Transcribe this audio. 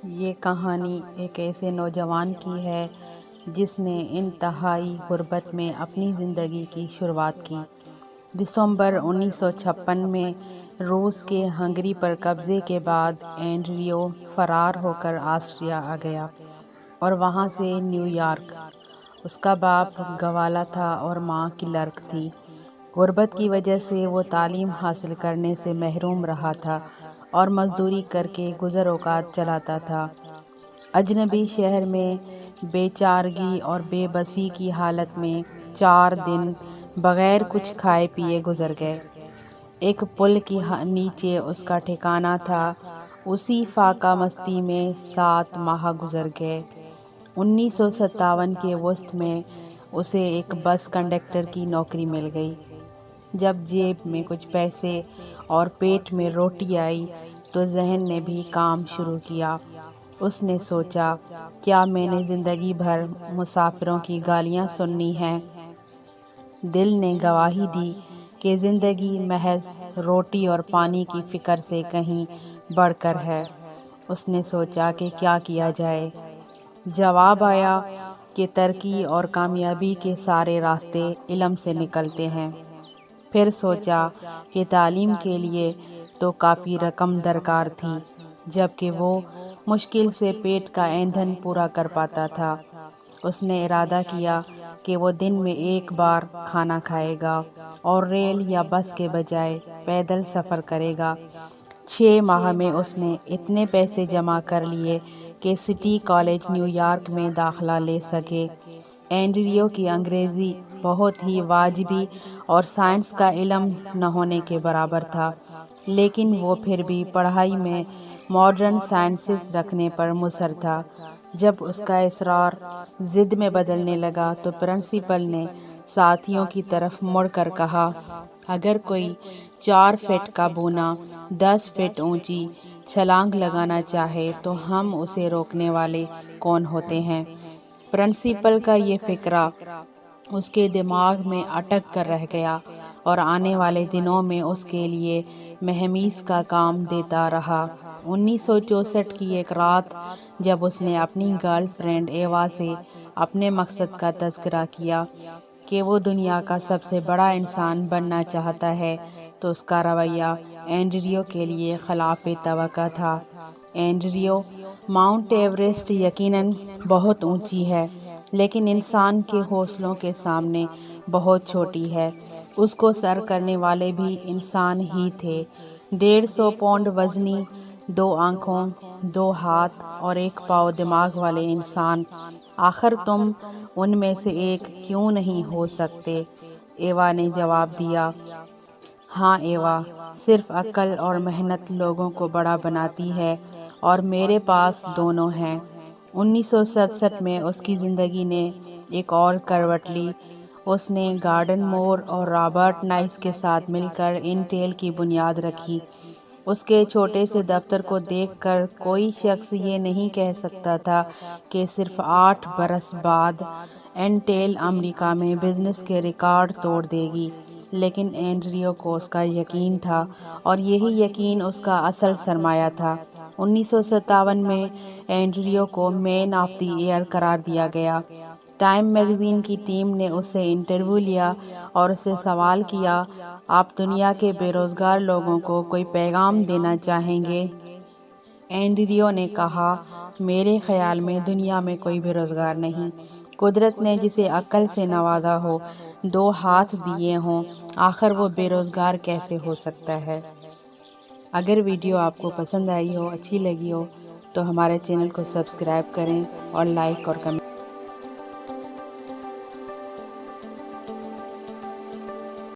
یہ کہانی ایک ایسے نوجوان کی ہے جس نے انتہائی غربت میں اپنی زندگی کی شروعات کی۔ دسمبر 1956 میں روس کے ہنگری پر قبضے کے بعد اینڈریو فرار ہو کر آسٹریا آ گیا اور وہاں سے نیو یارک۔ اس کا باپ گوالا تھا اور ماں کلرک تھی۔ غربت کی وجہ سے وہ تعلیم حاصل کرنے سے محروم رہا تھا اور مزدوری کر کے گزر اوقات چلاتا تھا۔ اجنبی شہر میں بے چارگی اور بے بسی کی حالت میں 4 دن بغیر کچھ کھائے پیے گزر گئے۔ ایک پل کے نیچے اس کا ٹھکانہ تھا۔ اسی فاقہ مستی میں 7 ماہ گزر گئے۔ 1957 کے وسط میں اسے ایک بس کنڈکٹر کی نوکری مل گئی۔ جب جیب میں کچھ پیسے اور پیٹ میں روٹی آئی تو ذہن نے بھی کام شروع کیا۔ اس نے سوچا، کیا میں نے زندگی بھر مسافروں کی گالیاں سننی ہیں؟ دل نے گواہی دی کہ زندگی محض روٹی اور پانی کی فکر سے کہیں بڑھ کر ہے۔ اس نے سوچا کہ کیا کیا جائے؟ جواب آیا کہ ترقی اور کامیابی کے سارے راستے علم سے نکلتے ہیں۔ پھر سوچا کہ تعلیم کے لیے تو کافی رقم درکار تھی، جبکہ وہ مشکل سے پیٹ کا ایندھن پورا کر پاتا تھا۔ اس نے ارادہ کیا کہ وہ دن میں 1 بار کھانا کھائے گا اور ریل یا بس کے بجائے پیدل سفر کرے گا۔ 6 ماہ میں اس نے اتنے پیسے جمع کر لیے کہ سٹی کالج نیو یارک میں داخلہ لے سکے۔ اینڈریو کی انگریزی بہت ہی واجبی اور سائنس کا علم نہ ہونے کے برابر تھا، لیکن وہ پھر بھی پڑھائی میں ماڈرن سائنسز رکھنے پر مصر تھا۔ جب اس کا اصرار ضد میں بدلنے لگا تو پرنسپل نے ساتھیوں کی طرف مڑ کر کہا، اگر کوئی 4 فٹ کا بونا 10 فٹ اونچی چھلانگ لگانا چاہے تو ہم اسے روکنے والے کون ہوتے ہیں؟ پرنسپل کا یہ فقرہ اس کے دماغ میں اٹک کر رہ گیا اور آنے والے دنوں میں اس کے لیے مہمیز کا کام دیتا رہا۔ 1964 کی ایک رات جب اس نے اپنی گرل فرینڈ ایوا سے اپنے مقصد کا تذکرہ کیا کہ وہ دنیا کا سب سے بڑا انسان بننا چاہتا ہے تو اس کا رویہ اینڈریو کے لیے خلاف توقع تھا۔ اینڈریو، ماؤنٹ ایورسٹ یقیناً بہت اونچی ہے، لیکن انسان کے حوصلوں کے سامنے بہت چھوٹی ہے۔ اس کو سر کرنے والے بھی انسان ہی تھے۔ 150 پاؤنڈ وزنی، 2 آنکھوں، 2 ہاتھ اور 1 پاؤں دماغ والے انسان، آخر تم ان میں سے ایک کیوں نہیں ہو سکتے؟ ایوا نے جواب دیا، ہاں ایوا، صرف عقل اور محنت لوگوں کو بڑا بناتی ہے اور میرے پاس دونوں ہیں۔ 1967 میں اس کی زندگی نے ایک اور کروٹ لی۔ اس نے گارڈن مور اور رابرٹ نائس کے ساتھ مل کر انٹیل کی بنیاد رکھی۔ اس کے چھوٹے سے دفتر کو دیکھ کر کوئی شخص یہ نہیں کہہ سکتا تھا کہ صرف 8 برس بعد انٹیل امریکہ میں بزنس کے ریکارڈ توڑ دے گی، لیکن اینڈریو کو اس کا یقین تھا اور یہی یقین اس کا اصل سرمایہ تھا۔ 1957 میں اینڈریو کو مین آف دی ایئر قرار دیا گیا۔ ٹائم میگزین کی ٹیم نے اس سے انٹرویو لیا اور اس سے سوال کیا، آپ دنیا کے بے روزگار لوگوں کو کوئی پیغام دینا چاہیں گے؟ اینڈریو نے کہا، میرے خیال میں دنیا میں کوئی بے روزگار نہیں۔ قدرت نے جسے عقل سے نوازا ہو، 2 ہاتھ دیے ہوں، آخر وہ بے روزگار کیسے ہو سکتا ہے؟ اگر ویڈیو آپ کو پسند آئی ہو، اچھی لگی ہو تو ہمارے چینل کو سبسکرائب کریں اور لائک اور کمنٹ